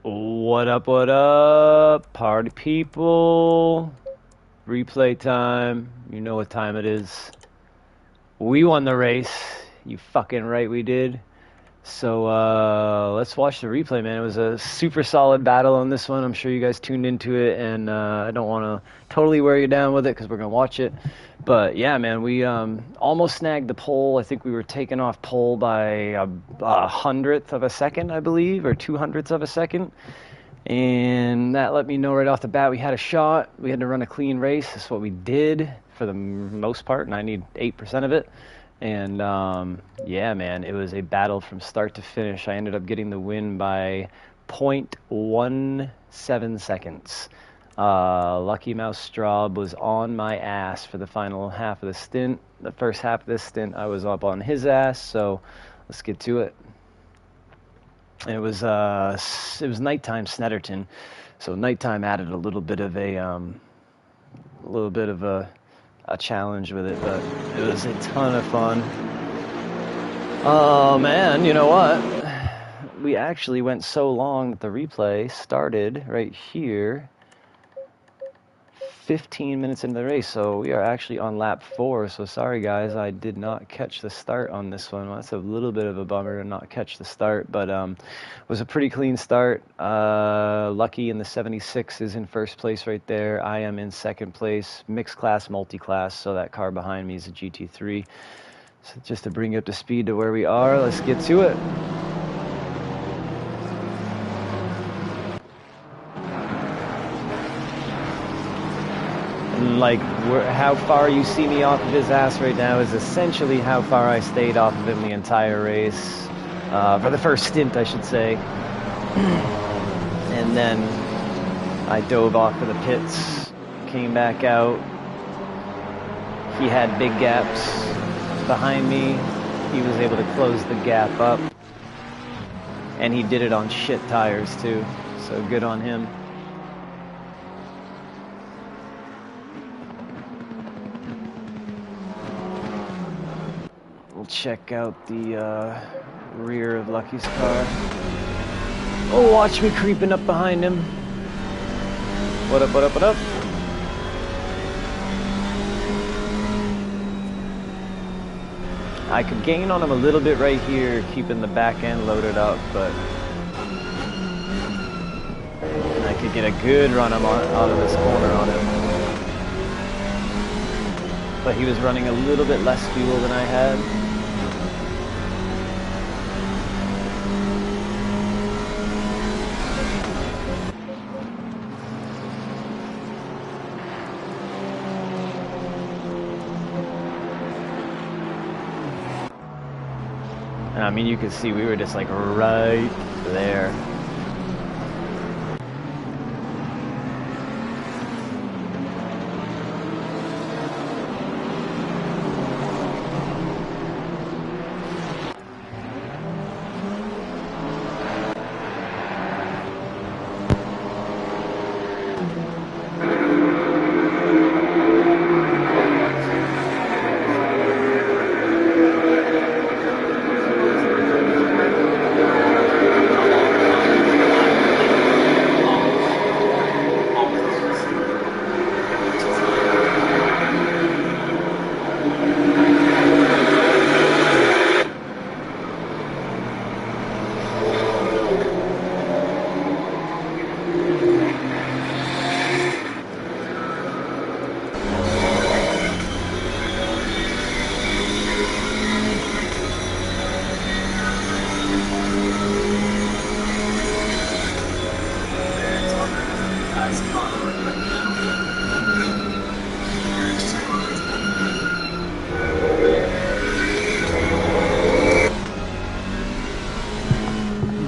What up, party people? Replay time. You know what time it is. We won the race. You fucking right we did. So let's watch the replay, man. It was a super solid battle on this one. I'm sure you guys tuned into it, and I don't want to totally wear you down with it because we're going to watch it. But yeah, man, we almost snagged the pole. I think we were taken off pole by a hundredth of a second, I believe, or 200ths of a second. And that let me know right off the bat we had a shot. We had to run a clean race. That's what we did for the most part, 98% of it. And yeah, man, it was a battle from start to finish. I ended up getting the win by 0.17 seconds. Lucky Mouse Straub was on my ass for the final half of the stint. The first half of this stint, I was up on his ass. So let's get to it. It was nighttime Snetterton, so nighttime added a little bit of a challenge with it, but it was a ton of fun. Oh man, you know what? We actually went so long that the replay started right here. 15 minutes into the race, so we are actually on lap 4. So sorry guys, I did not catch the start on this one. Well, that's a little bit of a bummer to not catch the start, but it was a pretty clean start. Lucky in the 76 is in first place right there. I am in second place, mixed class, multi-class, so that car behind me is a GT3. So just to bring you up to speed to where we are, let's get to it. Like how far you see me off of his ass right now is essentially how far I stayed off of him the entire race, for the first stint I should say. And then I dove off of the pits, came back out. He had big gaps behind me. He was able to close the gap up, and he did it on shit tires too, so good on him. We'll check out the rear of Lucky's car. Oh, watch me creeping up behind him. What up, what up, what up? I could gain on him a little bit right here, keeping the back end loaded up, but and I could get a good run out of this corner on him. But he was running a little bit less fuel than I had. I mean, you could see we were just like right there.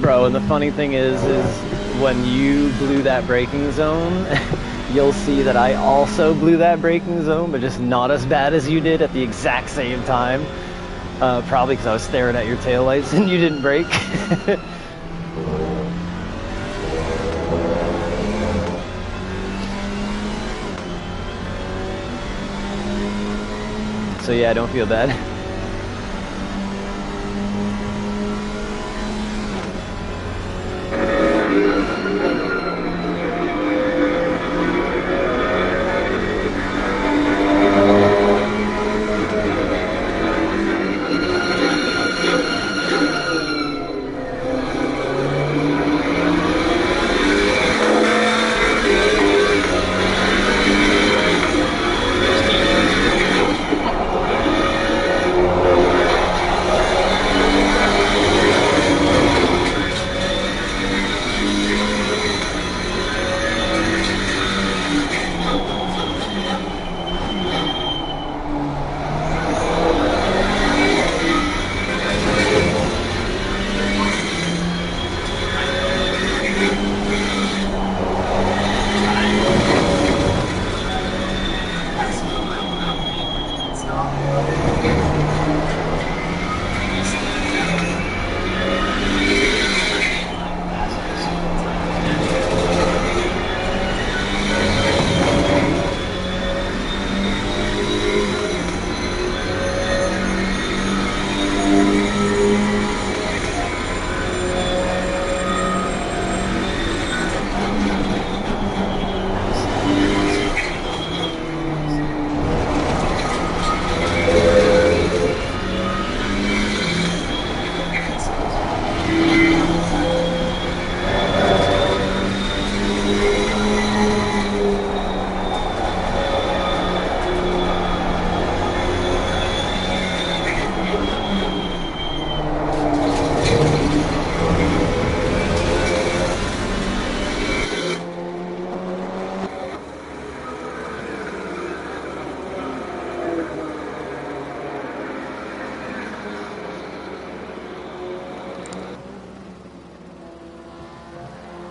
Bro, and the funny thing is when you blew that braking zone, you'll see that I also blew that braking zone, but just not as bad as you did at the exact same time. Probably because I was staring at your taillights and you didn't brake. So yeah, don't feel bad.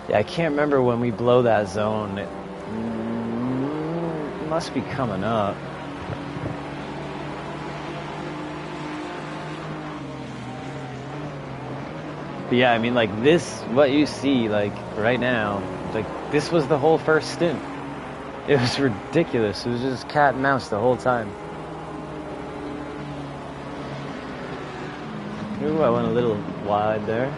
Yeah, I can't remember when we blow that zone. It must be coming up. But yeah, I mean, like this, what you see, like right now, like this was the whole first stint. It was ridiculous. It was just cat and mouse the whole time. Ooh, I went a little wide there.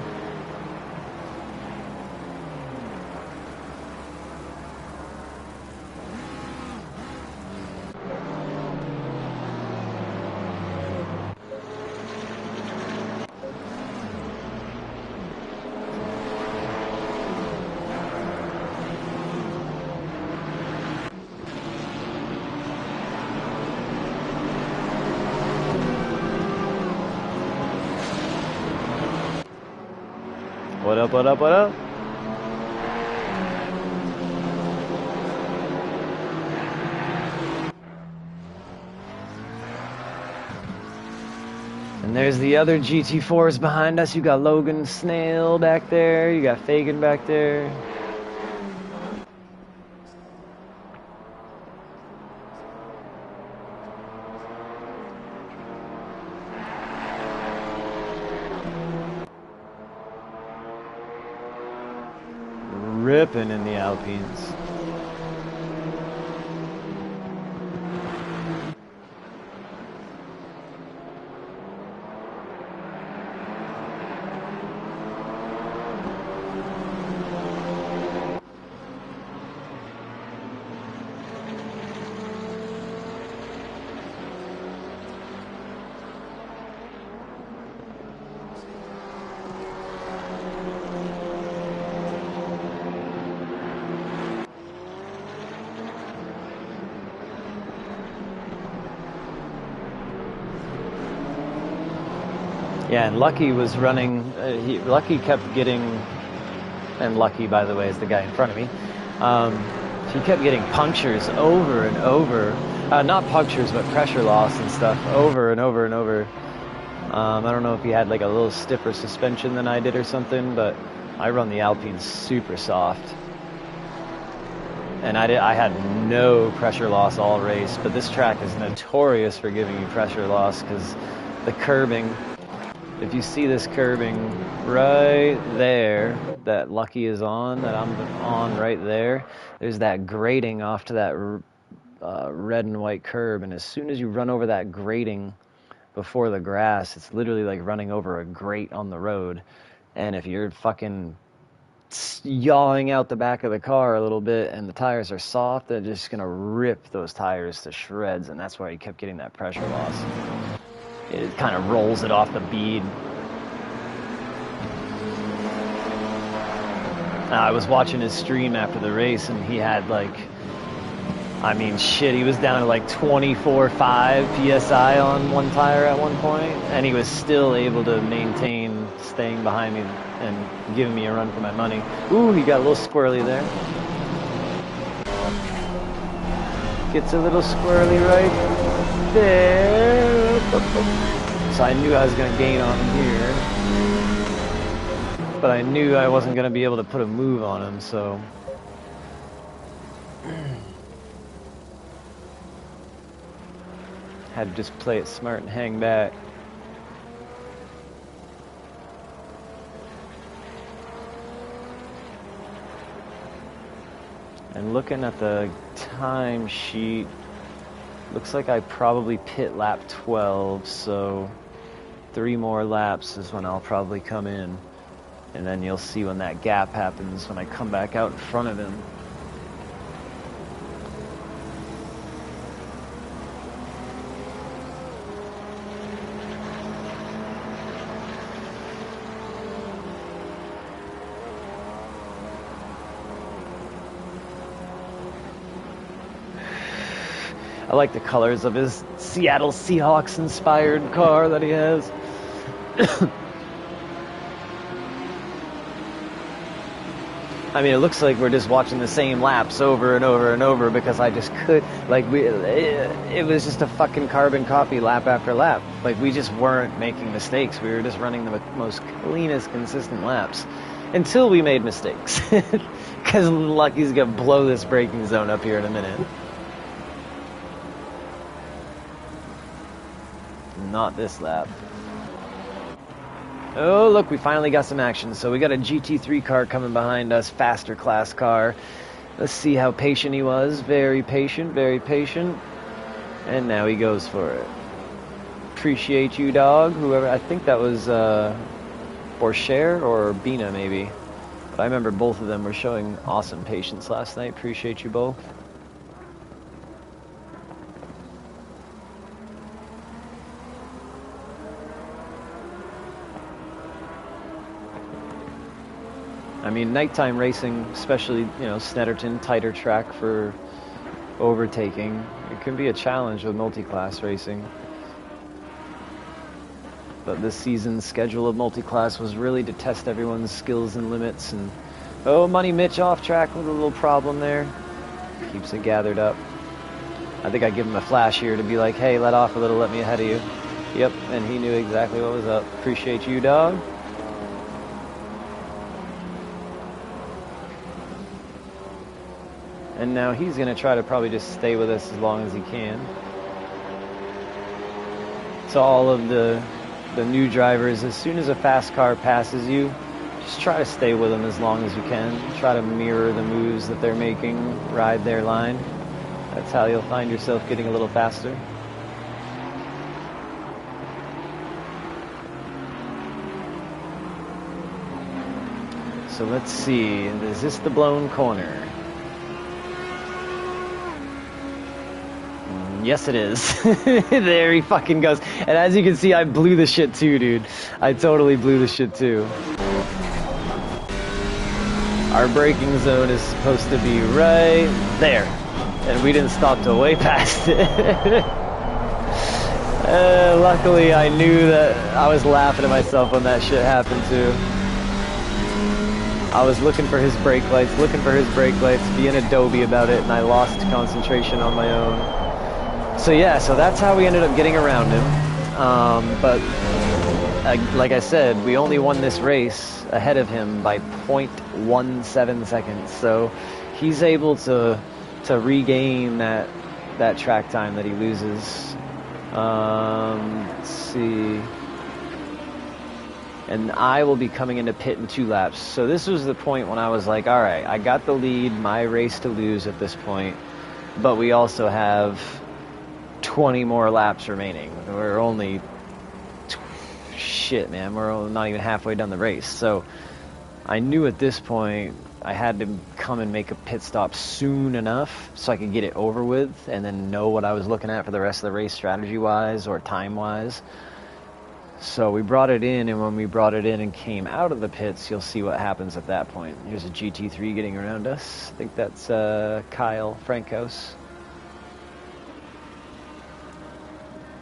What up, what up, what up? And there's the other GT4s behind us. You got Logan Snail back there. You got Fagan back there. Ripping in the Alpines. Yeah, and Lucky was running, Lucky kept getting, and Lucky, by the way, is the guy in front of me, he kept getting punctures over and over, not punctures, but pressure loss and stuff, over and over and over. I don't know if he had like a little stiffer suspension than I did or something, but I run the Alpine super soft. And I had no pressure loss all race, but this track is notorious for giving you pressure loss because the curbing, if you see this curbing right there that Lucky is on, that I'm on right there, there's that grating off to that red and white curb, and as soon as you run over that grating before the grass, it's literally like running over a grate on the road. And if you're fucking yawing out the back of the car a little bit and the tires are soft, they're just gonna rip those tires to shreds, and that's why he kept getting that pressure loss. It kind of rolls it off the bead. I was watching his stream after the race, and he had like, I mean, shit, he was down to like 24.5 PSI on one tire at one point, and he was still able to maintain staying behind me and giving me a run for my money. Ooh, he got a little squirrely there. Gets a little squirrely right there. So I knew I was going to gain on him here, but I knew I wasn't going to be able to put a move on him, so had to just play it smart and hang back. And looking at the time sheet, looks like I probably pit lap 12, so 3 more laps is when I'll probably come in. And then you'll see when that gap happens, when I come back out in front of him. I like the colors of his Seattle Seahawks inspired car that he has. I mean, it looks like we're just watching the same laps over and over and over because I just could, like, it was just a fucking carbon copy lap after lap. Like, we just weren't making mistakes. We were just running the most cleanest, consistent laps. Until we made mistakes. Because Lucky's going to blow this braking zone up here in a minute. Not this lap. Oh, look, we finally got some action. So we got a GT3 car coming behind us, faster class car. Let's see how patient he was. Very patient, very patient. And now he goes for it. Appreciate you, dog. Whoever, I think that was Borcher or Bina, maybe. But I remember both of them were showing awesome patience last night. Appreciate you both. I mean, nighttime racing, especially, you know, Snetterton, tighter track for overtaking. It can be a challenge with multi-class racing. But this season's schedule of multi-class was really to test everyone's skills and limits. And oh, Money Mitch off track with a little problem there. Keeps it gathered up. I think I give him a flash here to be like, hey, let off a little, let me ahead of you. Yep, and he knew exactly what was up. Appreciate you, dog. And now he's going to try to probably just stay with us as long as he can. To all of the new drivers, as soon as a fast car passes you, just try to stay with them as long as you can. Try to mirror the moves that they're making, ride their line. That's how you'll find yourself getting a little faster. So let's see, is this the blown corner? Yes, it is. There he fucking goes. And as you can see, I blew the shit too, dude. I totally blew the shit too. Our braking zone is supposed to be right there. And we didn't stop till way past it. Luckily, I knew that I was laughing at myself when that shit happened too. I was looking for his brake lights, being a doby about it, and I lost concentration on my own. So yeah, so that's how we ended up getting around him. But like I said, we only won this race ahead of him by 0.17 seconds. So he's able to regain that track time that he loses. Let's see. And I will be coming into pit in 2 laps. So this was the point when I was like, all right, I got the lead, my race to lose at this point. But we also have 20 more laps remaining. We're only shit, man. We're not even halfway done the race. So I knew at this point I had to come and make a pit stop soon enough so I could get it over with and then know what I was looking at for the rest of the race strategy-wise or time-wise. So we brought it in, and when we brought it in and came out of the pits, you'll see what happens at that point. Here's a GT3 getting around us. I think that's Kyle Frankos.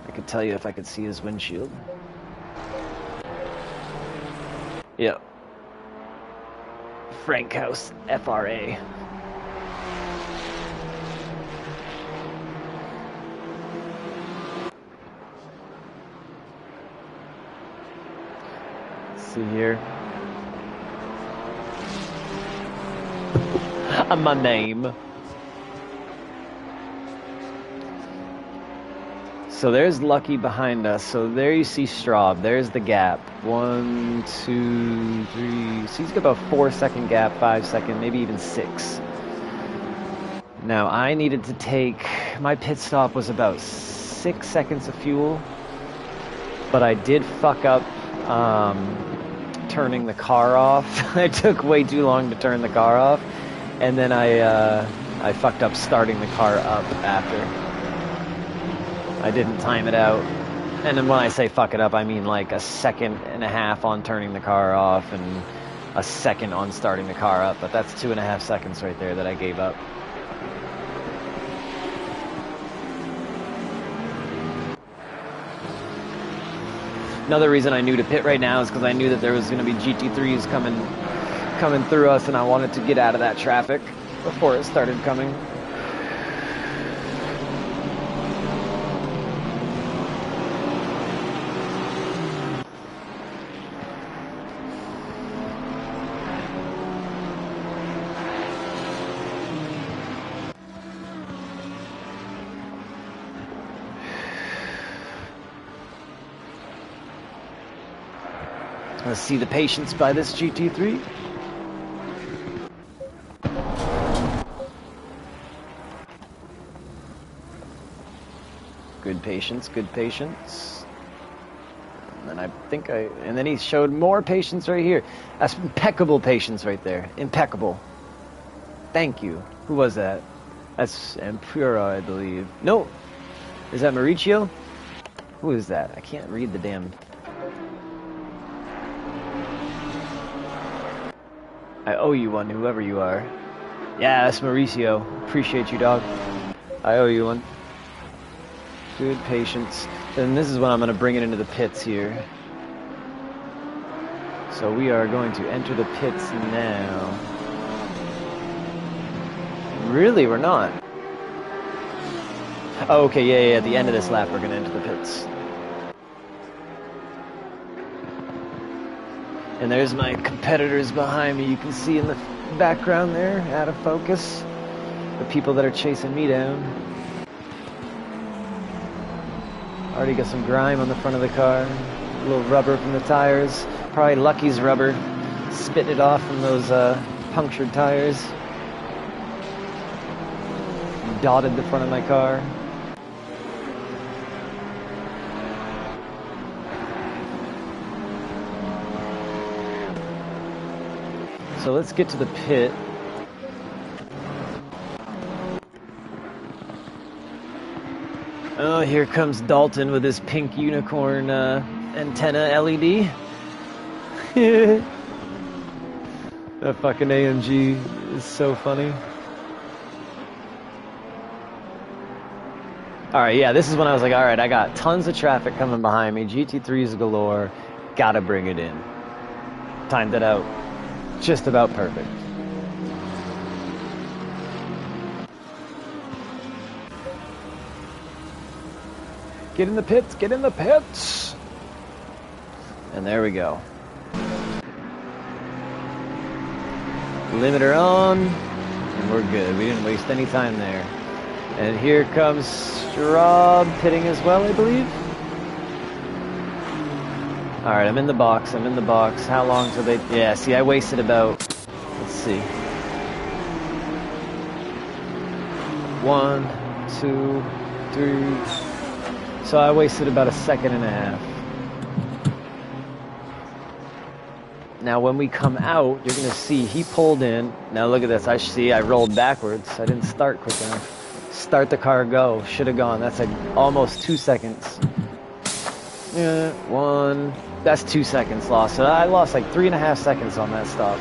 I could tell you if I could see his windshield. Yep. Frankhouse, FRA. Let's see here. My name. So there's Lucky behind us. So there you see Straub. There's the gap. 1, 2, 3. So he's got about 4-second gap, 5-second, maybe even 6. Now I needed to take, my pit stop was about 6 seconds of fuel, but I did fuck up turning the car off. It took way too long to turn the car off, and then I fucked up starting the car up after. I didn't time it out. And then when I say fuck it up, I mean like 1.5 seconds on turning the car off and 1 second on starting the car up. But that's 2.5 seconds right there that I gave up. Another reason I knew to pit right now is because I knew that there was going to be GT3s coming through us, and I wanted to get out of that traffic before it started coming. Let's see the patience by this GT3. Good patience, good patience. And then he showed more patience right here. That's impeccable patience right there. Impeccable. Thank you. Who was that? That's Empura, I believe. No! Is that Mauricio? Who is that? I can't read the damn... I owe you one, whoever you are. Yeah, that's Mauricio. Appreciate you, dog. I owe you one. Good patience. And this is when I'm going to bring it into the pits here. So we are going to enter the pits now. Really, we're not. Oh, okay, yeah, at the end of this lap we're going to enter the pits. And there's my competitors behind me. You can see in the background there, out of focus, the people that are chasing me down. Already got some grime on the front of the car. A little rubber from the tires. Probably Lucky's rubber. Spitting it off from those punctured tires. Dotted the front of my car. So let's get to the pit. Oh, here comes Dalton with his pink unicorn antenna LED. That fucking AMG is so funny. Alright, yeah, this is when I was like, alright, I got tons of traffic coming behind me. GT3s galore. Gotta bring it in. Timed it out. Just about perfect. Get in the pits, get in the pits! And there we go. Limiter on, and we're good. We didn't waste any time there. And here comes Straub pitting as well, I believe. Alright, I'm in the box, How long till they... Yeah, see, I wasted about... Let's see. 1, 2, 3... So I wasted about a second and a half. Now when we come out, you're going to see he pulled in. Now look at this. I rolled backwards. I didn't start quick enough. Start the car, go. Should have gone. That's like almost 2 seconds. Yeah, 1... That's 2 seconds lost. So I lost like 3.5 seconds on that stop.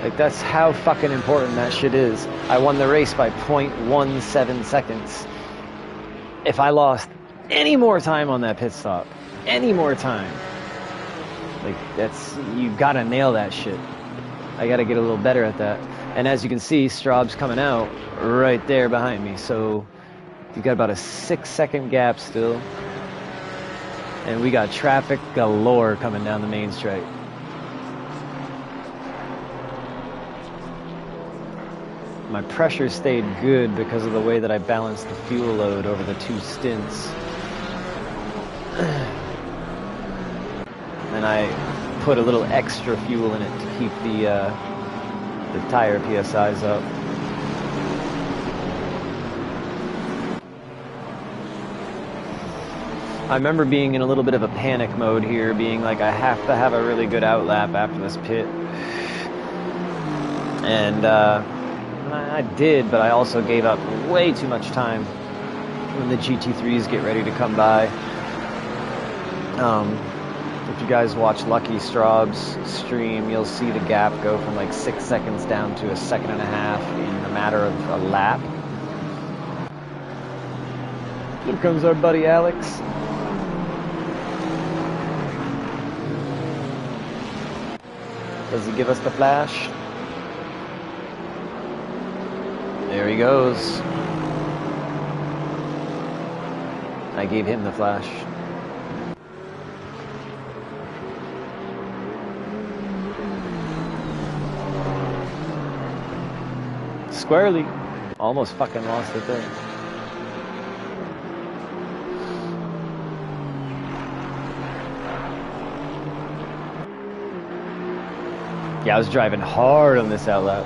Like, that's how fucking important that shit is. I won the race by 0.17 seconds. If I lost any more time on that pit stop, any more time, like, that's, you gotta nail that shit. I gotta get a little better at that. And as you can see, Straub's coming out right there behind me. So you got about a 6-second gap still. And we got traffic galore coming down the main straight. My pressure stayed good because of the way that I balanced the fuel load over the 2 stints. And I put a little extra fuel in it to keep the tire PSIs up. I remember being in a little bit of a panic mode here, being like, I have to have a really good outlap after this pit. And I did, but I also gave up way too much time when the GT3s get ready to come by. If you guys watch Lucky Straub's stream, you'll see the gap go from like 6 seconds down to 1.5 seconds in a matter of a lap. Here comes our buddy Alex. Does he give us the flash? There he goes. I gave him the flash. Squarely. Almost fucking lost it there. Yeah, I was driving hard on this outlap.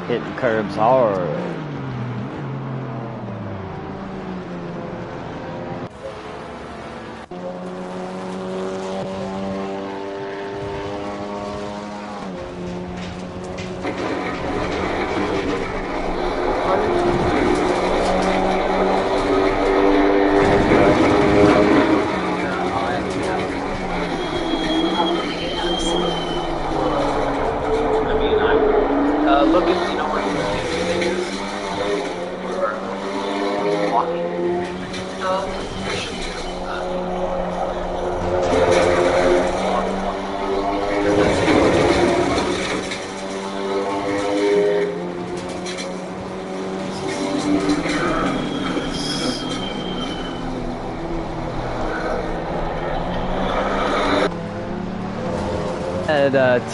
Hitting curbs hard.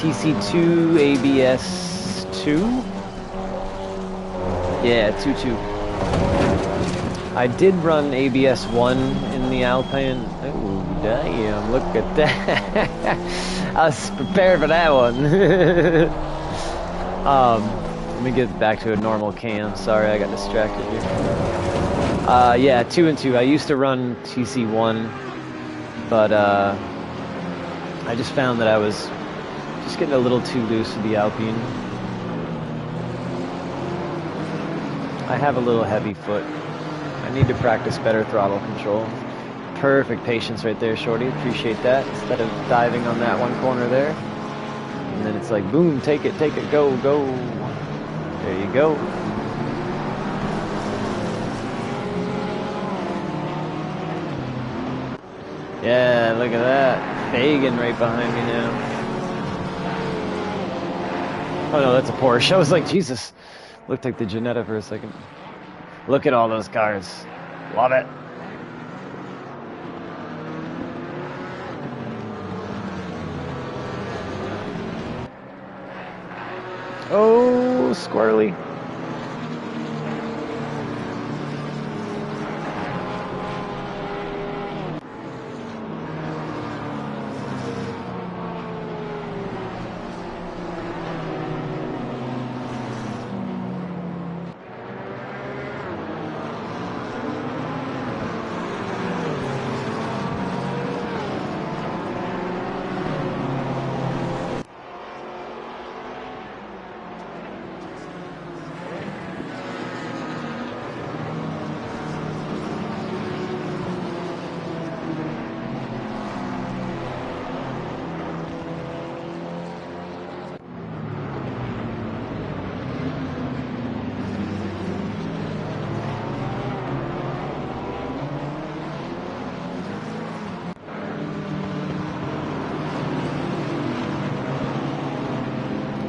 TC2 ABS 2? Yeah, 2.2. I did run ABS 1 in the Alpine. Oh, damn, look at that. I was prepared for that one. Let me get back to a normal cam. Sorry, I got distracted here. Yeah, 2 and 2. I used to run TC1, but I just found that I was just getting a little too loose with the Alpine. I have a little heavy foot. I need to practice better throttle control. Perfect patience right there, Shorty. Appreciate that. Instead of diving on that one corner there. And then it's like, boom, take it, go, go. There you go. Yeah, look at that. Fagan right behind me now. Oh no, that's a Porsche. I was like, Jesus. Looked like the Jetta for a second. Look at all those cars. Love it. Oh, squirrely.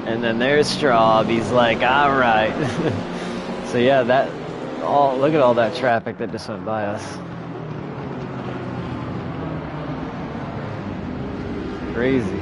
And then there's Straub. He's like, all right. So yeah, look at all that traffic that just went by us. Crazy.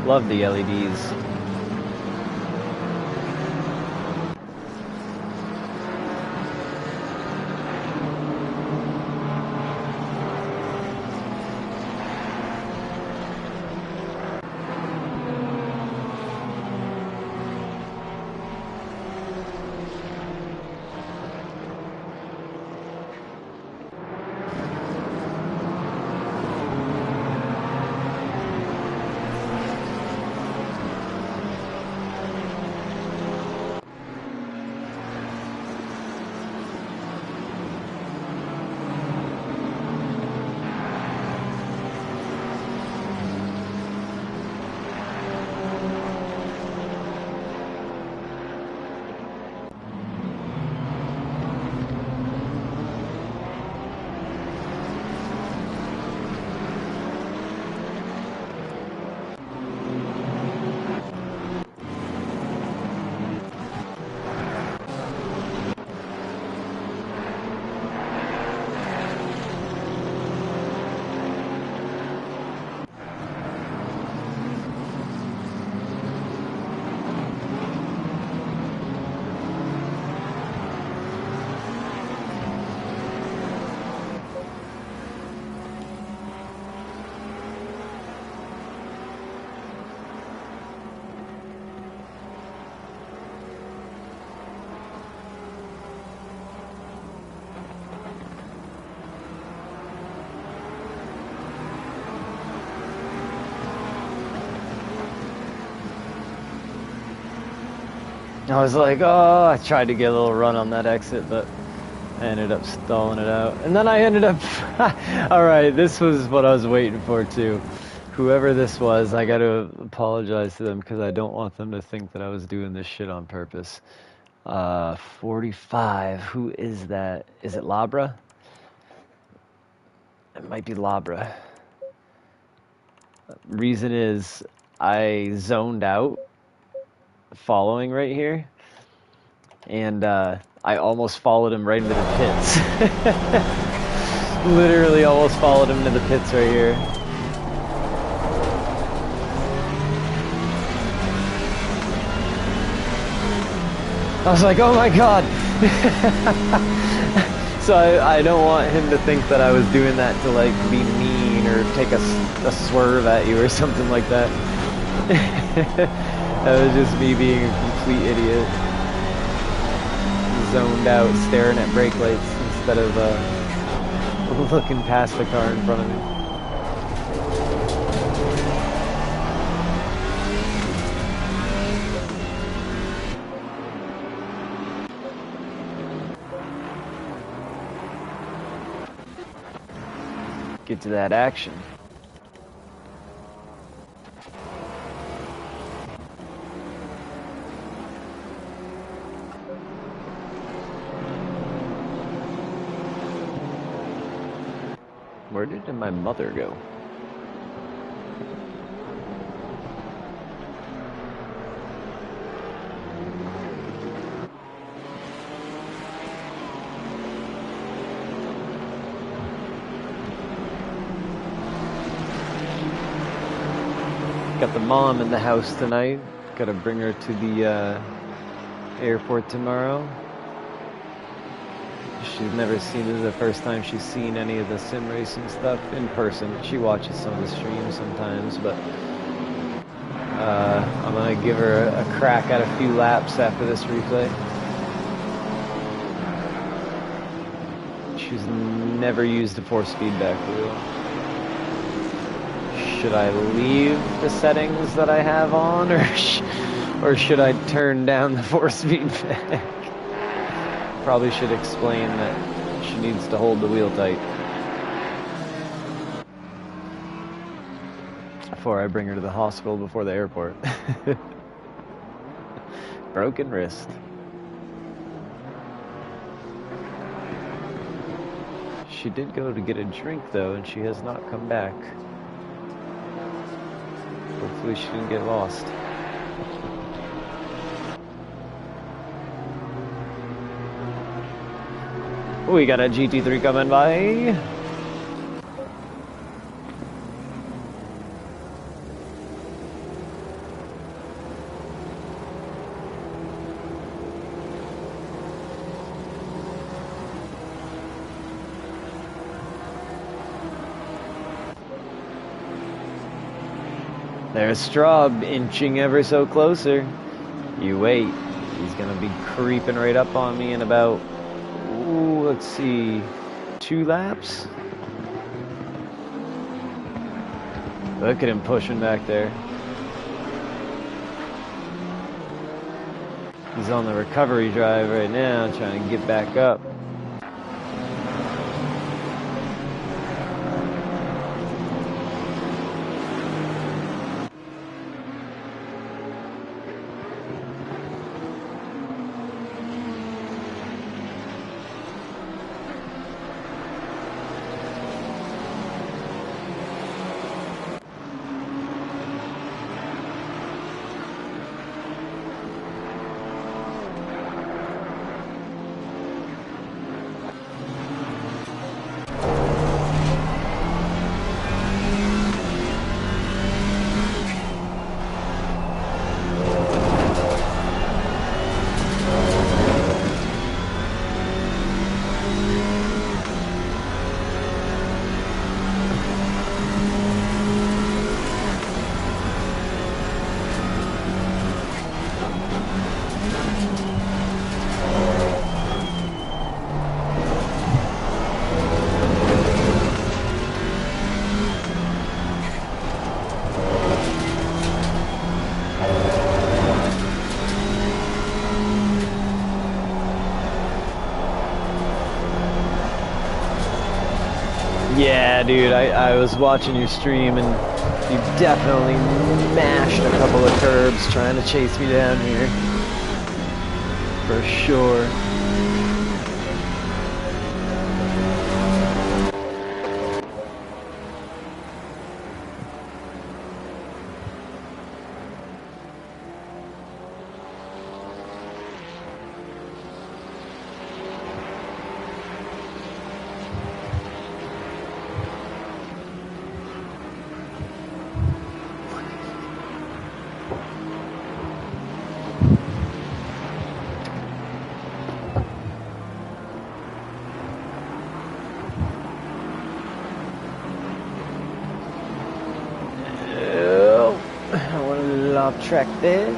Love the LEDs. I was like, oh, I tried to get a little run on that exit, but I ended up stalling it out. And then I ended up... Alright, this was what I was waiting for, too. Whoever this was, I gotta apologize to them because I don't want them to think that I was doing this shit on purpose. 45. Who is that? Is it Labra? It might be Labra. Reason is, I zoned out following right here. And, I almost followed him right into the pits. Literally almost followed him into the pits right here. I was like, oh my god! So I don't want him to think that I was doing that to like be mean or take a swerve at you or something like that. That was just me being a complete idiot. Zoned out, staring at brake lights instead of looking past the car in front of me. Get to that action. Where did my mother go? Got the mom in the house tonight. Gotta bring her to the airport tomorrow. She's never seen it. The first time she's seen any of the sim racing stuff in person. She watches some of the streams sometimes, but I'm gonna give her a crack at a few laps after this replay. She's never used a 4-speedback wheel. Should I leave the settings that I have on, or should I turn down the 4-speedback? Probably should explain that she needs to hold the wheel tight before I bring her to the hospital before the airport. Broken wrist. She did go to get a drink though, and she has not come back. Hopefully she didn't get lost. We got a GT3 coming by. There's Straub inching ever so closer. You wait. He's gonna be creeping right up on me in about, ooh, let's see, 2 laps? Look at him pushing back there. He's on the recovery drive right now, trying to get back up. Yeah, dude, I was watching your stream and you definitely mashed a couple of curbs trying to chase me down here. For sure. I went a little off track there.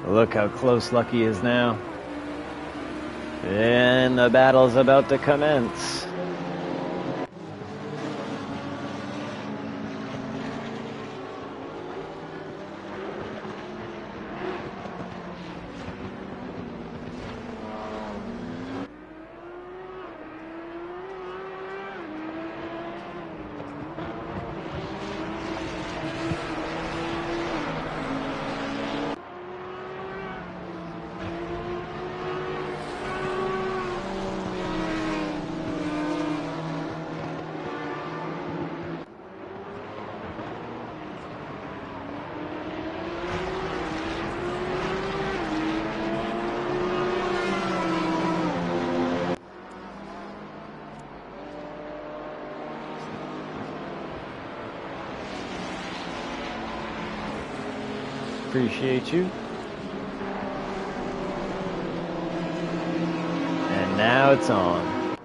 Look how close Lucky is now. And the battle's about to commence. Appreciate you. And now it's on.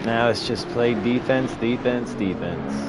Now it's just play defense, defense, defense.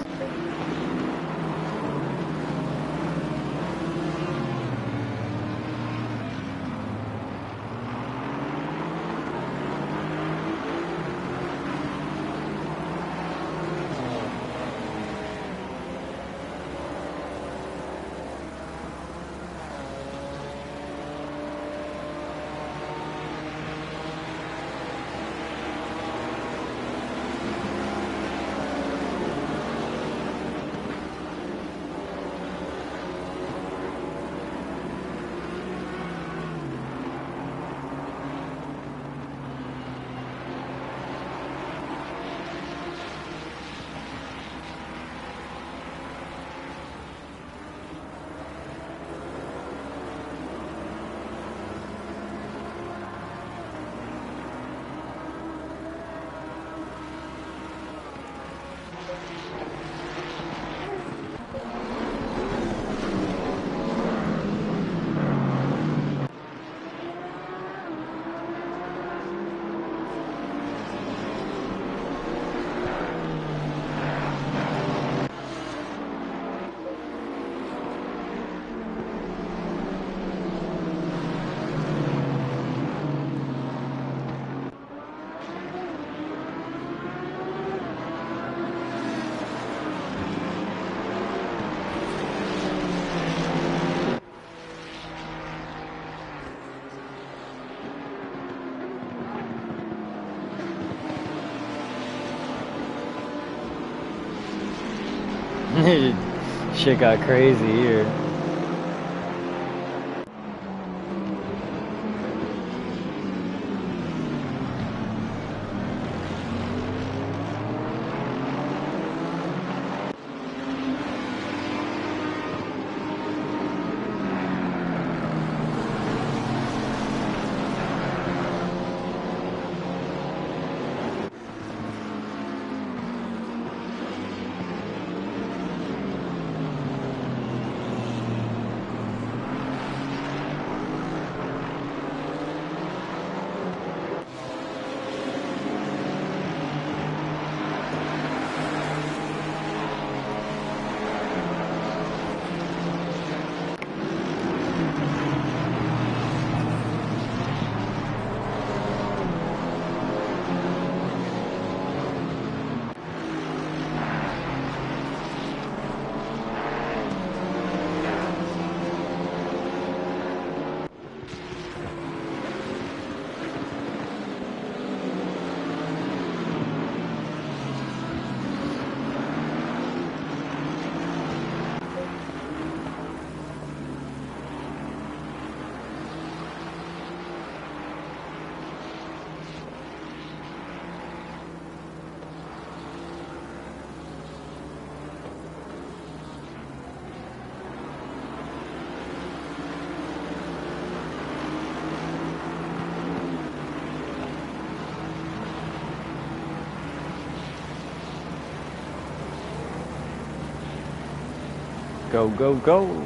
Shit got crazy here. Go, go, go.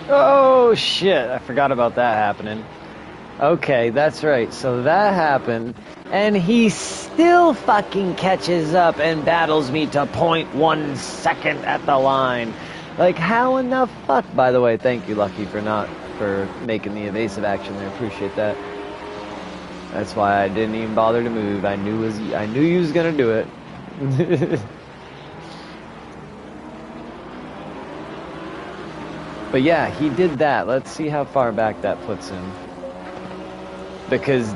Oh shit, I forgot about that happening. Okay, that's right. So that happened, and he still fucking catches up and battles me to 0.1 second at the line. Like, how in the fuck? By the way, thank you, Lucky, for making the evasive action there. Appreciate that. That's why I didn't even bother to move. I knew you was gonna do it. But yeah, he did that. Let's see how far back that puts him. Because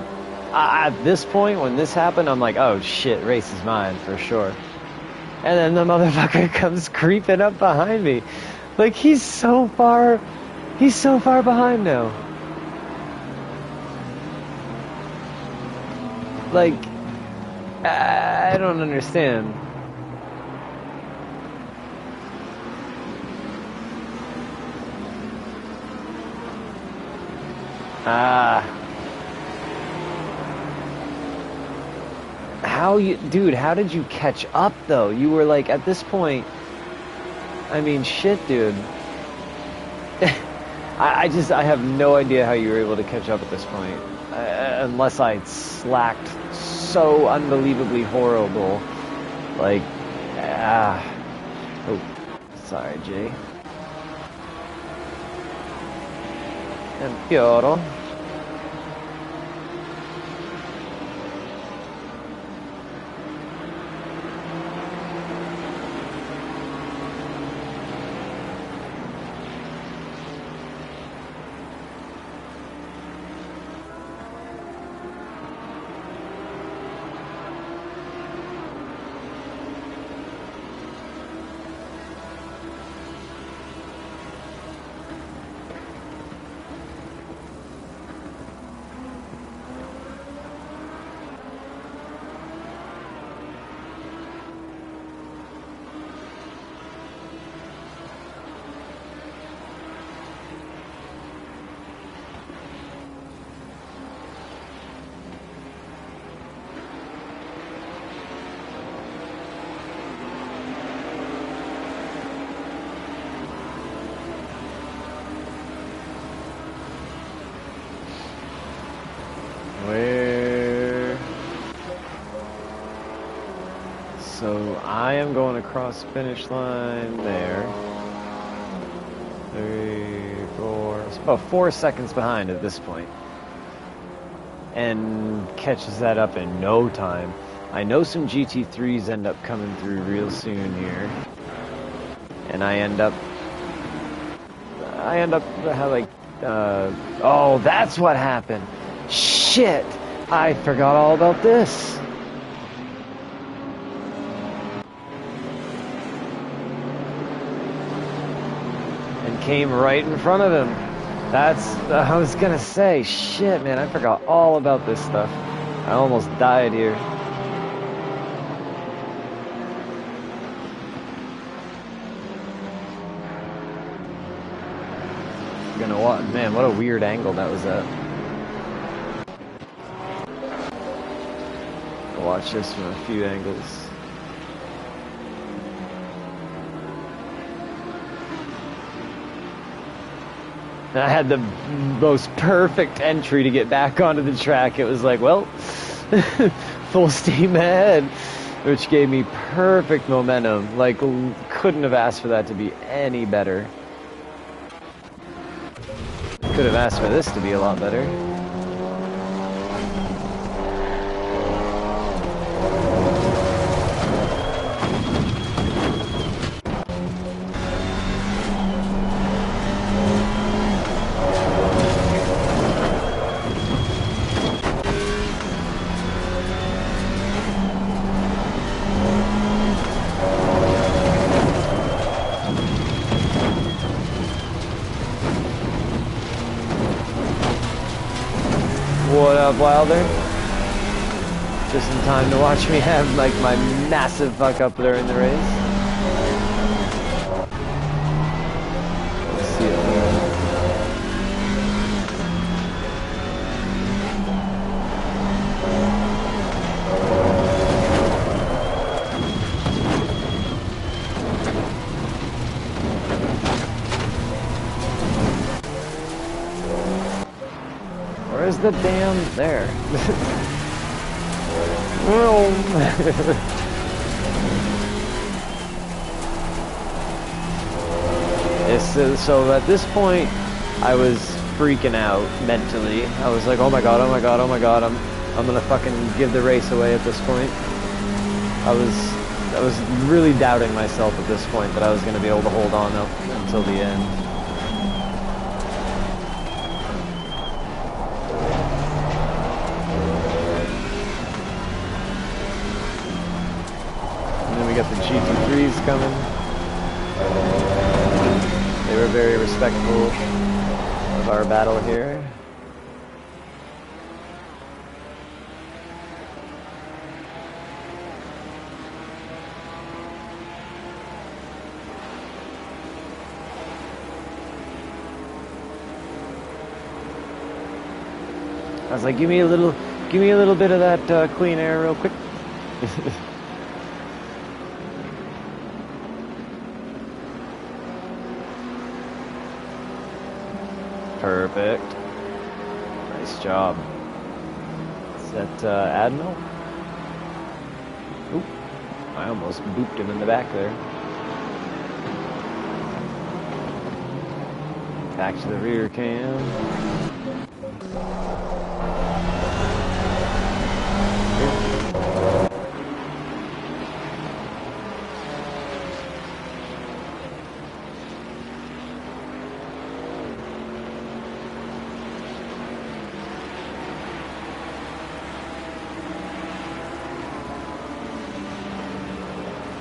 at this point, when this happened, I'm like, oh shit, race is mine for sure. And then the motherfucker comes creeping up behind me. Like, he's so far behind now. Like, I don't understand. Dude, how did you catch up though? You were like, at this point, I mean, shit, dude. I have no idea how you were able to catch up at this point. Unless I slacked so unbelievably horrible. Like, oh, sorry, Jay. Empeoro. So I am going across finish line there. 3, 4, it's about 4 seconds behind at this point. And catches that up in no time. I know some GT3s end up coming through real soon here. And I end up like, oh, that's what happened. Shit, I forgot all about this. Came right in front of him. I was gonna say, shit, man, I forgot all about this stuff. I almost died here. Man, what a weird angle that was at. I'll watch this from a few angles. And I had the most perfect entry to get back onto the track. It was like, well, full steam ahead, which gave me perfect momentum. Like, couldn't have asked for that to be any better. Could have asked for this to be a lot better. What up, Wilder? Just in time to watch me have like my massive fuck up there in the race. Let's see it there. Where's the damn there? So at this point, I was freaking out mentally. I was like, oh my god, oh my god, oh my god, I'm gonna fucking give the race away at this point. I was really doubting myself at this point that I was gonna be able to hold on until the end. We got the GT3s coming. They were very respectful of our battle here. I was like, give me a little bit of that clean air real quick. Perfect. Nice job. Is that Admiral? Oop. I almost booped him in the back there. Back to the rear cam.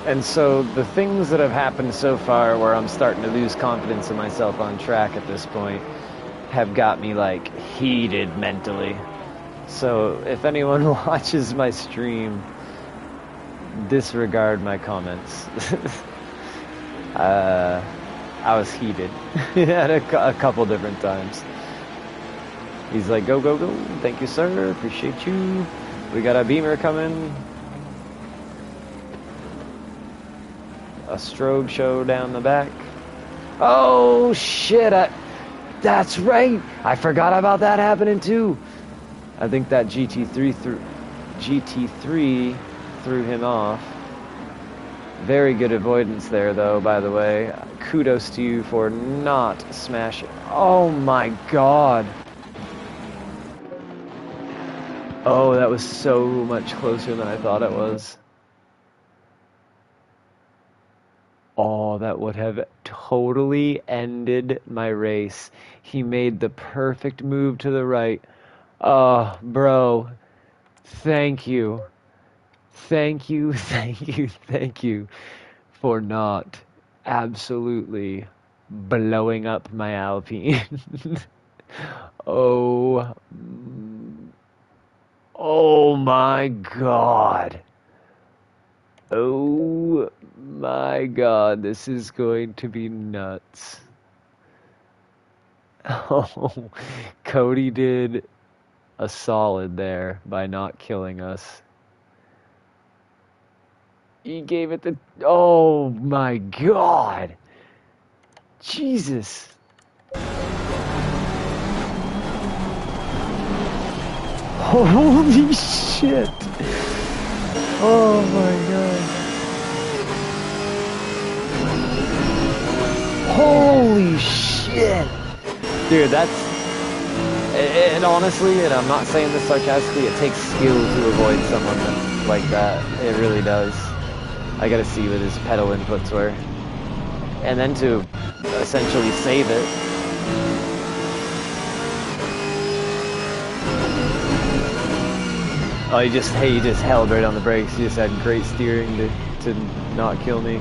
And so the things that have happened so far where I'm starting to lose confidence in myself on track at this point have got me like heated mentally. So if anyone watches my stream, disregard my comments. I was heated at a couple different times. He's like, go, go, go. Thank you, sir. Appreciate you. We got a beamer coming. A strobe show down the back. Oh shit, that's right. I forgot about that happening too. I think that GT3 threw him off. Very good avoidance there though, by the way. Kudos to you for not smashing. Oh my god. Oh, that was so much closer than I thought it was. Oh, that would have totally ended my race. He made the perfect move to the right. Oh, bro. Thank you. Thank you, thank you, thank you for not absolutely blowing up my Alpine. Oh my god. Oh my god, this is going to be nuts. Oh, Cody did a solid there by not killing us. He gave it the... Oh my god. Jesus. Holy shit. Oh my god. Holy shit. Dude, that's... And honestly, and I'm not saying this sarcastically, it takes skill to avoid someone like that. It really does. I gotta see what his pedal inputs were. And then to essentially save it. Oh, he just held right on the brakes. He just had great steering to not kill me.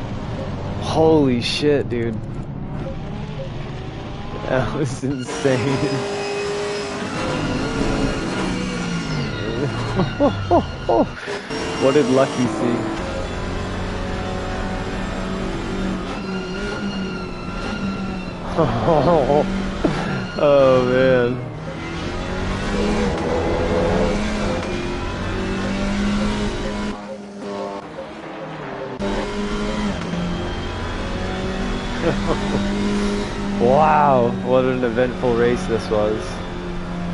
Holy shit, dude. That was insane. What did Lucky see? Oh man. Wow, what an eventful race this was.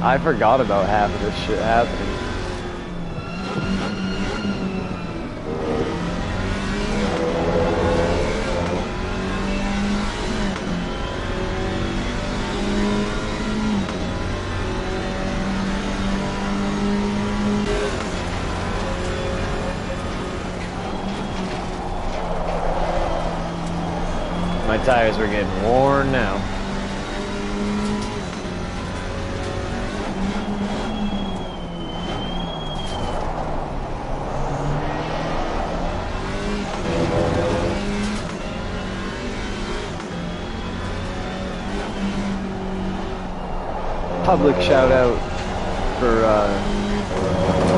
I forgot about half of this shit happening. My tires were getting worn now. Public shout out for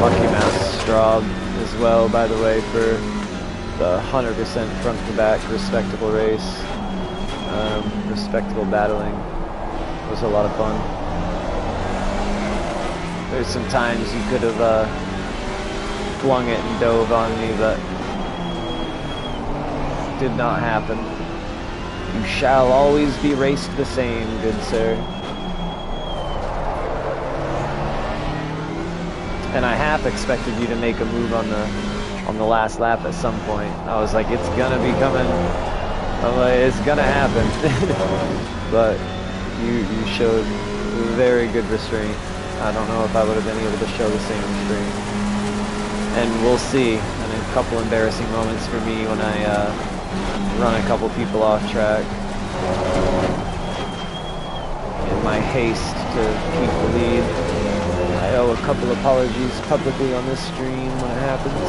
Lucky Mouse Straub as well, by the way, for the 100% front to back respectable race. Respectable battling. It was a lot of fun. There's some times you could have flung it and dove on me, but did not happen. You shall always be raced the same, good sir. And I half expected you to make a move on the last lap at some point. I was like, it's gonna be coming. I'm like, it's gonna happen. But you showed very good restraint. I don't know if I would have been able to show the same restraint. And we'll see. And a couple embarrassing moments for me when I run a couple people off track. In my haste to keep the lead. I owe a couple apologies publicly on this stream when it happens.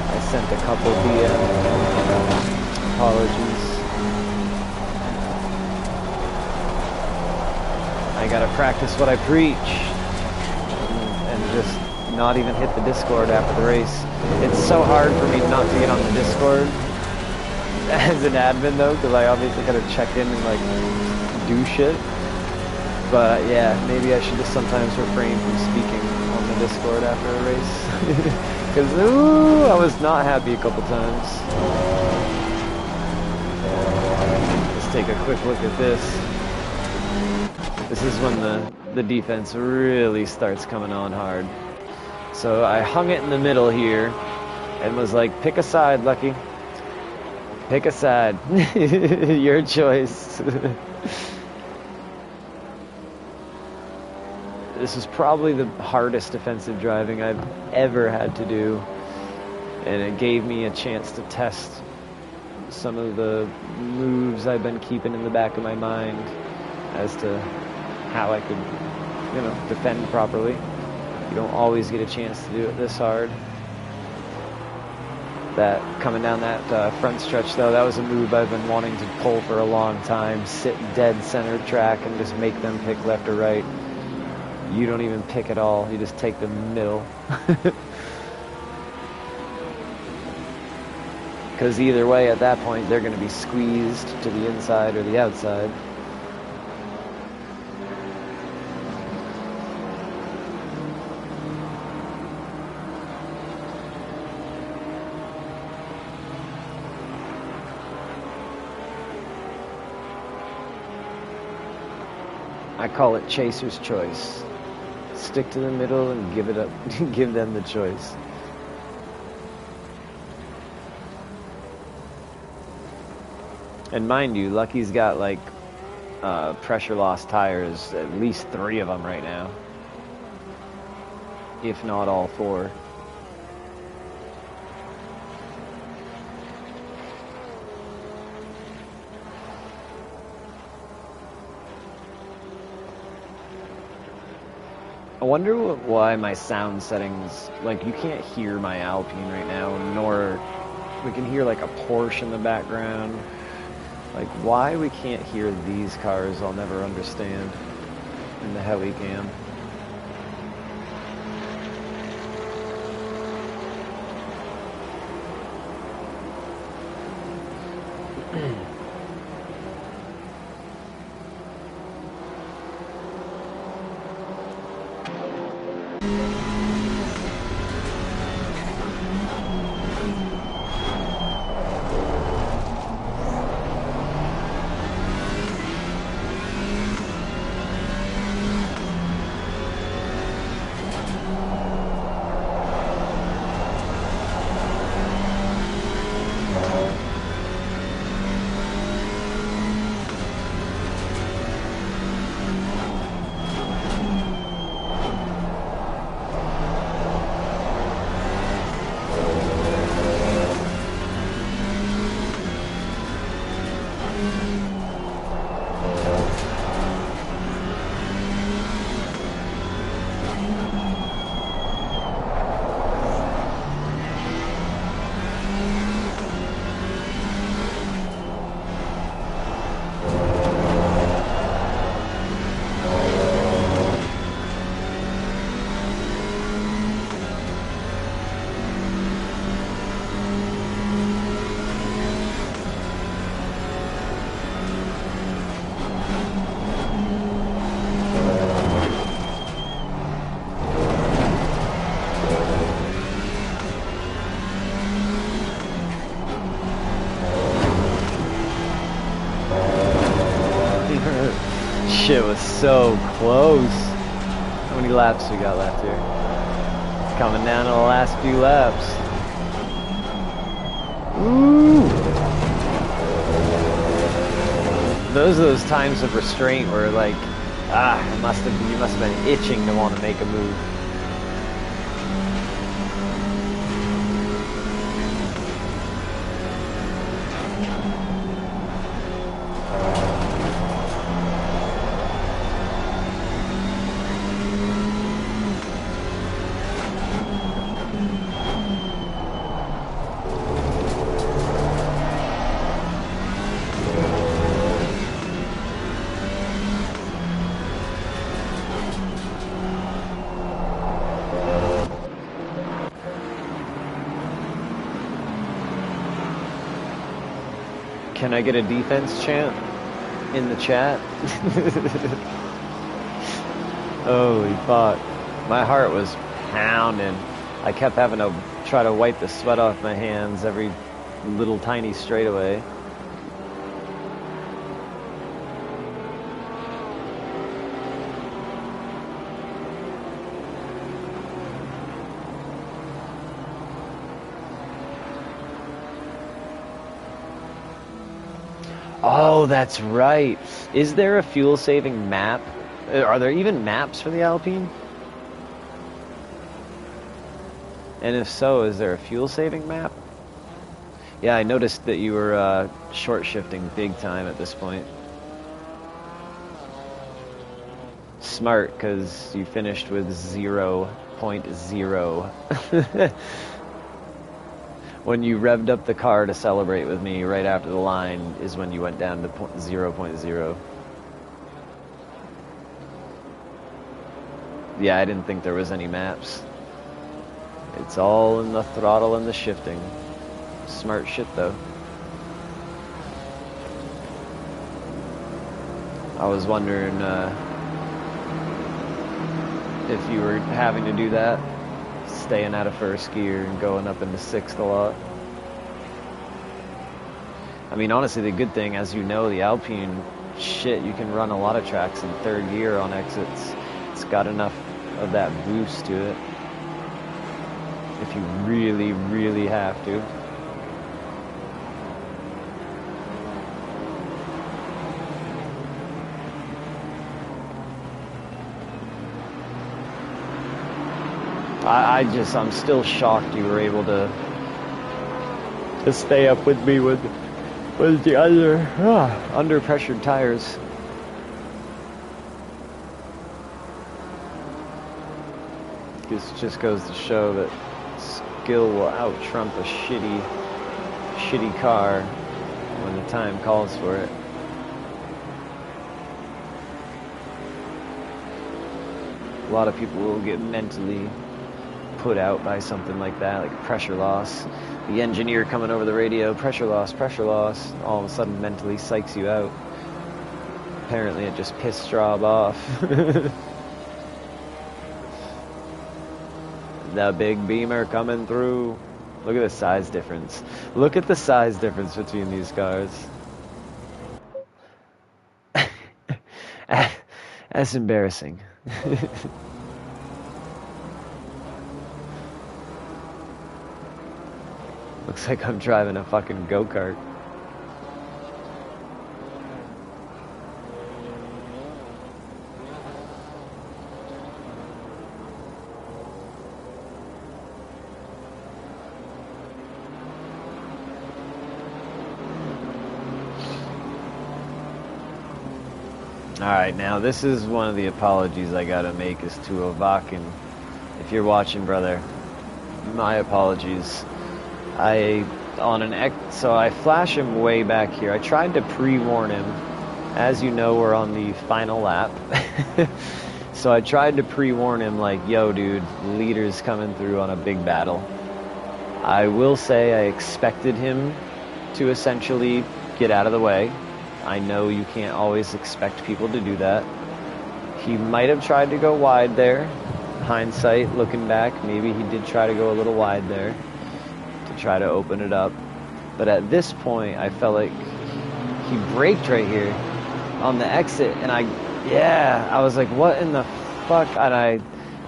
I sent a couple DM apologies. I gotta practice what I preach and just not even hit the Discord after the race. It's so hard for me not to get on the Discord as an admin though, because I obviously gotta check in and like do shit. But yeah, maybe I should just sometimes refrain from speaking on the Discord after a race. Because ooh, I was not happy a couple times. Let's take a quick look at this. This is when the defense really starts coming on hard. So I hung it in the middle here and was like, pick a side, Lucky. Pick a side. Your choice. This is probably the hardest defensive driving I've ever had to do, and it gave me a chance to test some of the moves I've been keeping in the back of my mind as to how I could, you know, defend properly. You don't always get a chance to do it this hard. That coming down that front stretch though, that was a move I've been wanting to pull for a long time. Sit dead center track and just make them pick left or right. You don't even pick at all, you just take the middle. Because either way, at that point, they're going to be squeezed to the inside or the outside. I call it Chaser's Choice. Stick to the middle and give it up. Give them the choice. And mind you, Lucky's got like pressure loss tires, at least 3 of them right now, if not all 4. I wonder why my sound settings, like you can't hear my Alpine right now, nor we can hear like a Porsche in the background. Like why we can't hear these cars, I'll never understand in the heli cam. Shit was so close. How many laps we got left here? It's coming down to the last few laps. Ooh. Those times of restraint where like, you must have been itching to want to make a move. Can I get a defense chant in the chat? Holy fuck. My heart was pounding. I kept having to try to wipe the sweat off my hands every little tiny straightaway. Oh, that's right. Is there a fuel-saving map? Are there even maps for the Alpine? And if so, is there a fuel-saving map? Yeah, I noticed that you were short-shifting big time at this point. Smart, because you finished with 0.0. When you revved up the car to celebrate with me right after the line is when you went down to 0.0. Yeah, I didn't think there was any maps. It's all in the throttle and the shifting. Smart shit, though. I was wondering if you were having to do that. Staying out of first gear and going up into sixth a lot. I mean, honestly, the good thing, as you know, the Alpine, shit, you can run a lot of tracks in third gear on exits. It's got enough of that boost to it. If you really, really have to. I'm still shocked you were able to stay up with me with the under pressured tires. This just goes to show that skill will out-trump a shitty car when the time calls for it. A lot of people will get mentally put out by something like that, like pressure loss. The engineer coming over the radio, pressure loss, all of a sudden mentally psychs you out. Apparently it just pissed Straub off. The big beamer coming through. Look at the size difference. Look at the size difference between these cars. That's embarrassing. Looks like I'm driving a fucking go-kart. Alright, now this is one of the apologies I gotta make is to Ovakin. If you're watching, brother, my apologies. So I flash him way back here. I tried to pre-warn him. As you know, we're on the final lap. So I tried to pre-warn him like, yo dude, leader's coming through on a big battle. I will say I expected him to essentially get out of the way. I know you can't always expect people to do that. He might have tried to go wide there. Hindsight, looking back, maybe he did try to go a little wide there to try to open it up. But at this point, I felt like he braked right here on the exit, and I was like, what in the fuck? And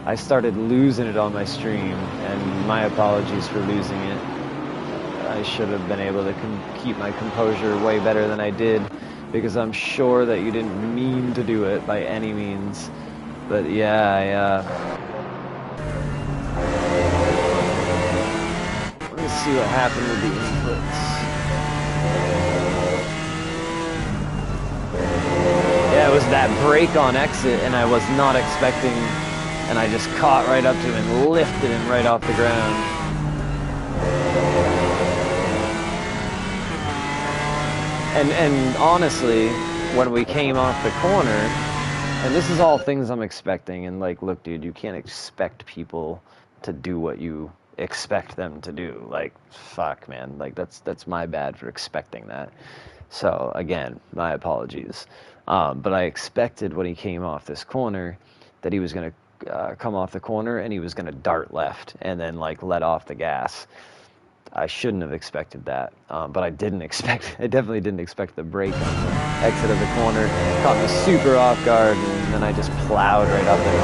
I started losing it on my stream, and my apologies for losing it. I should have been able to keep my composure way better than I did, because I'm sure that you didn't mean to do it by any means. But yeah, let's see what happened with the inputs. Yeah, it was that brake on exit, and I was not expecting, and I just caught right up to him and lifted him right off the ground. And honestly, when we came off the corner, and this is all things I'm expecting, and like, look, dude, you can't expect people to do what you expect them to do. Like, fuck, man. Like, that's my bad for expecting that. So, again, my apologies. But I expected when he came off this corner that he was going to come off the corner and he was going to dart left and then, like, let off the gas. I shouldn't have expected that, but I definitely didn't expect the brake on the exit of the corner. It caught me super off guard, and then I just plowed right up there.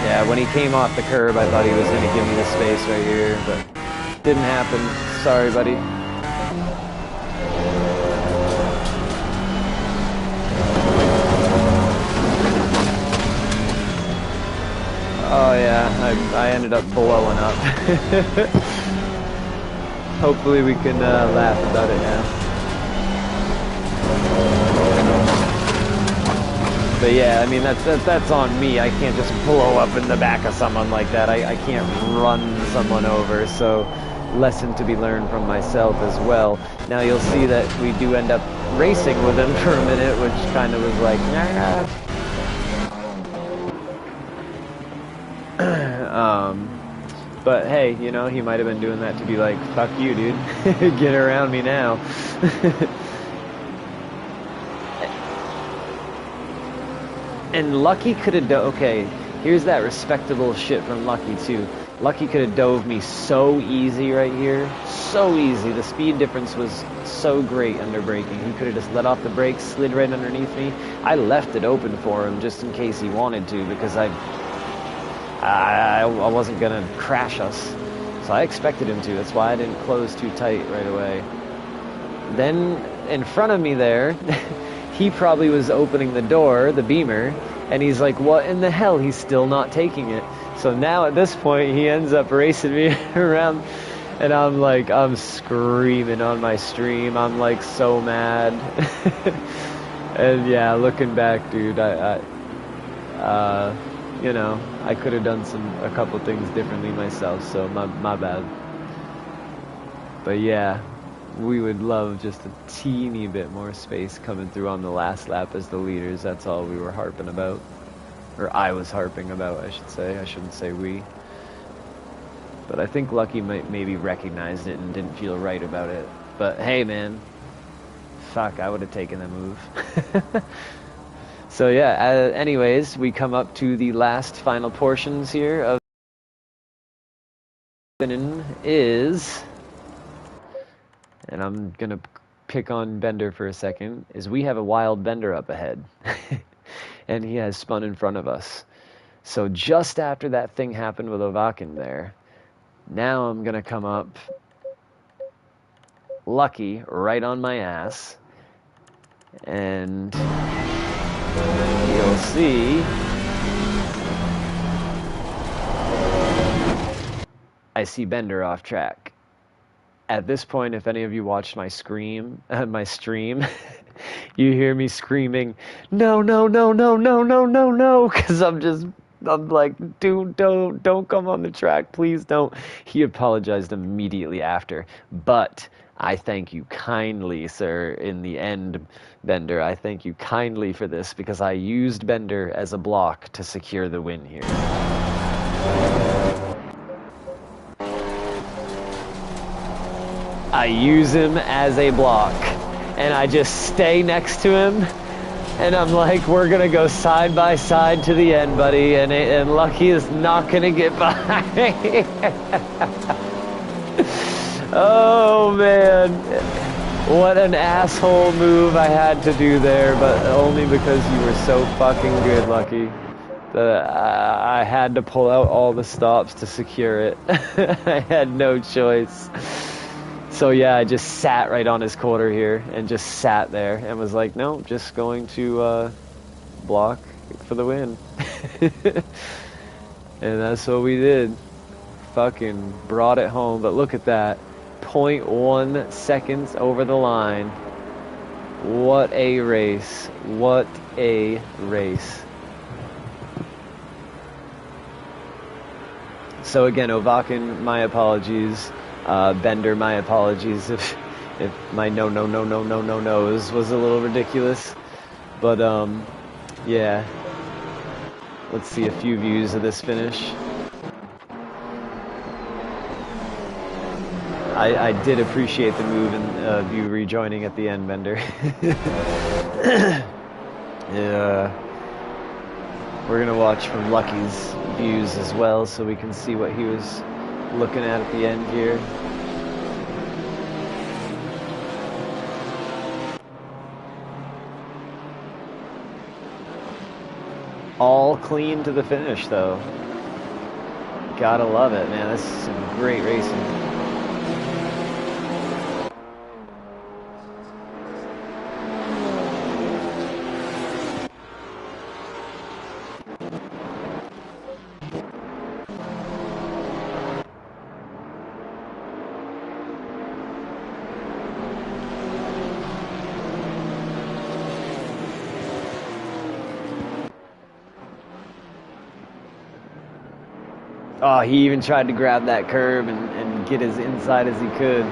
Yeah, when he came off the curb, I thought he was going to give me the space right here, but didn't happen. Sorry, buddy. Oh yeah, I ended up blowing up. Hopefully we can laugh about it now. But yeah, I mean that's on me. I can't just blow up in the back of someone like that. I can't run someone over. So lesson to be learned from myself as well. Now you'll see that we do end up racing with him for a minute, which kind of was like, nah. But hey, you know, he might have been doing that to be like, fuck you, dude. Get around me now. And Lucky could have okay, here's that respectable shit from Lucky too. Lucky could have dove me so easy right here. So easy. The speed difference was so great under braking. He could have just let off the brakes, slid right underneath me. I left it open for him just in case he wanted to, because I wasn't gonna crash us, so I expected him to. That's why I didn't close too tight right away. Then in front of me there, he probably was opening the door, the beamer, and he's like, what in the hell? He's still not taking it. So now at this point, he ends up racing me around, and I'm like, I'm screaming on my stream. I'm like so mad. And yeah, looking back, dude, you know, I could have done a couple things differently myself, so my bad. But yeah, we would love just a teeny bit more space coming through on the last lap as the leaders. That's all we were harping about. Or I was harping about, I should say. I shouldn't say we. But I think Lucky maybe recognized it and didn't feel right about it. But hey, man. Fuck, I would have taken the move. So yeah, anyways, we come up to the last final portions here of is, and I'm gonna pick on Bender for a second, is we have a wild Bender up ahead. And he has spun in front of us. So just after that thing happened with Ovakin there, now I'm gonna come up Lucky right on my ass, and you'll see I see Bender off track. At this point, if any of you watched my stream, you hear me screaming, no, no, no, no, no, no, no, no, because I'm like, dude, don't come on the track, please don't. He apologized immediately after, but I thank you kindly, sir, in the end, Bender. I thank you kindly for this, because I used Bender as a block to secure the win here. I use him as a block, and I just stay next to him, and I'm like, we're gonna go side by side to the end, buddy, and Lucky is not gonna get by. Oh man, what an asshole move I had to do there, but only because you were so fucking good, Lucky, that I had to pull out all the stops to secure it. I had no choice. So yeah, I just sat right on his quarter here and just sat there and was like, no, just going to block for the win. And that's what we did. Fucking brought it home. But look at that. 0.1 seconds over the line. What a race. What a race. So again, Ovakin, my apologies. Bender, my apologies if my no-nos was a little ridiculous. But, yeah. Let's see a few views of this finish. I did appreciate the move and you rejoining at the end, Bender. Yeah. We're gonna watch from Lucky's views as well, so we can see what he was looking at the end here. All clean to the finish, though. Gotta love it, man. This is some great racing. Oh, he even tried to grab that curb and get as inside as he could.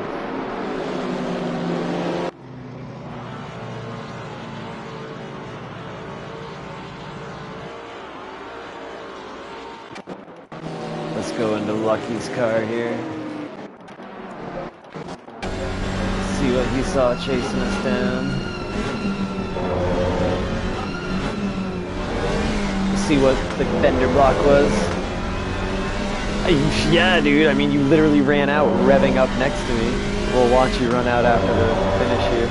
Let's go into Lucky's car here. See what he saw chasing us down. See what the Bender block was. Yeah, dude, I mean, you literally ran out revving up next to me. We'll watch you run out after the finish here.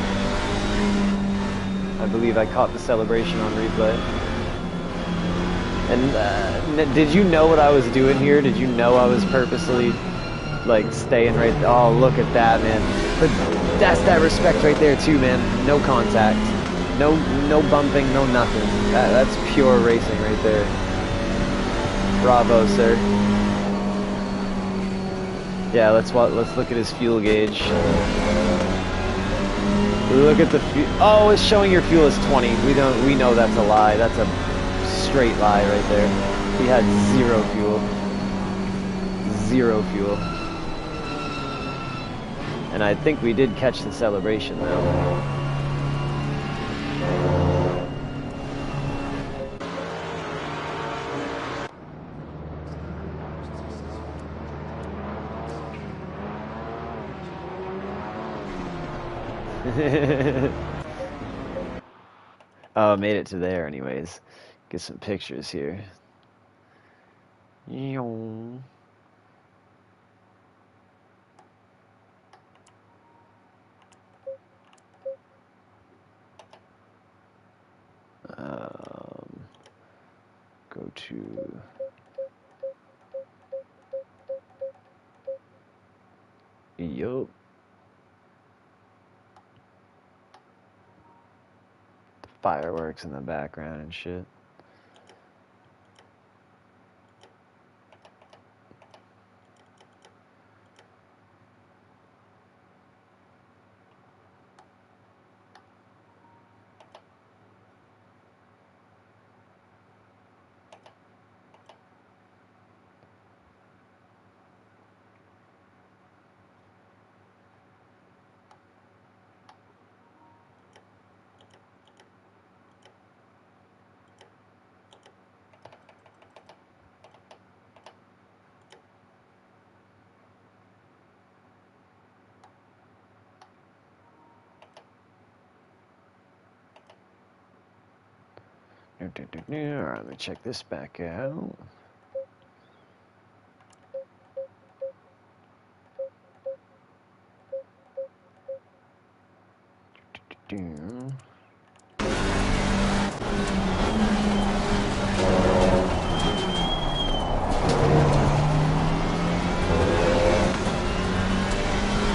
I believe I caught the celebration on replay. And did you know what I was doing here? Did you know I was purposely, like, staying right there? Oh, look at that, man. But that's that respect right there, too, man. No contact. No bumping, no nothing. That's pure racing right there. Bravo, sir. Yeah, let's look at his fuel gauge. Look at the fuel. Oh, it's showing your fuel is 20. We know that's a lie. That's a straight lie right there. He had 0 fuel. 0 fuel. And I think we did catch the celebration though. Oh, made it to there anyways. Get some pictures here. Go to... Yup. The fireworks in the background and shit. Alright, let me check this back out.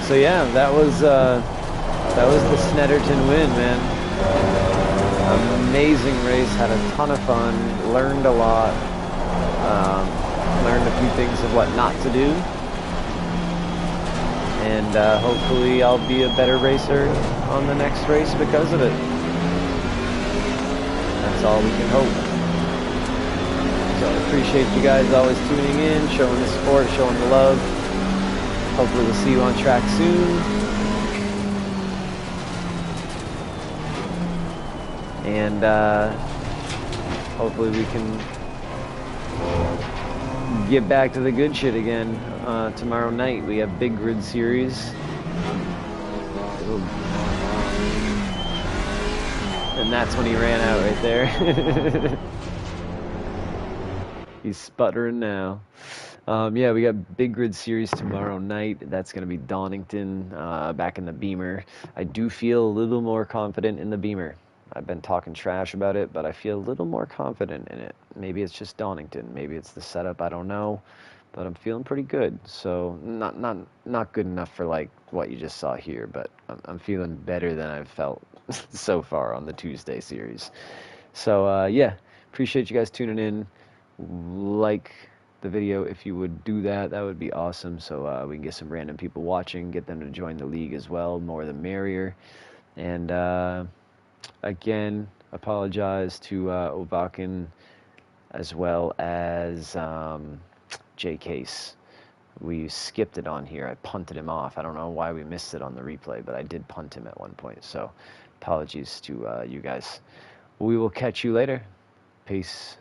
So yeah, that was the Snetterton win, man. Amazing race, had a ton of fun, learned a lot, learned a few things of what not to do, and hopefully I'll be a better racer on the next race because of it. That's all we can hope. So I appreciate you guys always tuning in, showing the support, showing the love. Hopefully we'll see you on track soon. And hopefully we can get back to the good shit again tomorrow night. We have Big Grid Series. And that's when he ran out right there. He's sputtering now. Yeah, we got Big Grid Series tomorrow night. That's going to be Donington, back in the Beamer. I do feel a little more confident in the Beamer. I've been talking trash about it, but I feel a little more confident in it. Maybe it's just Donington. Maybe it's the setup. I don't know. But I'm feeling pretty good. So not good enough for like what you just saw here, but I'm feeling better than I've felt so far on the Tuesday series. So yeah, appreciate you guys tuning in. Like the video if you would do that. That would be awesome. So we can get some random people watching, get them to join the league as well. More the merrier. And again, apologize to Ovakin as well as J Case. We skipped it on here. I punted him off. I don't know why we missed it on the replay, but I did punt him at one point. So apologies to you guys. We will catch you later. Peace.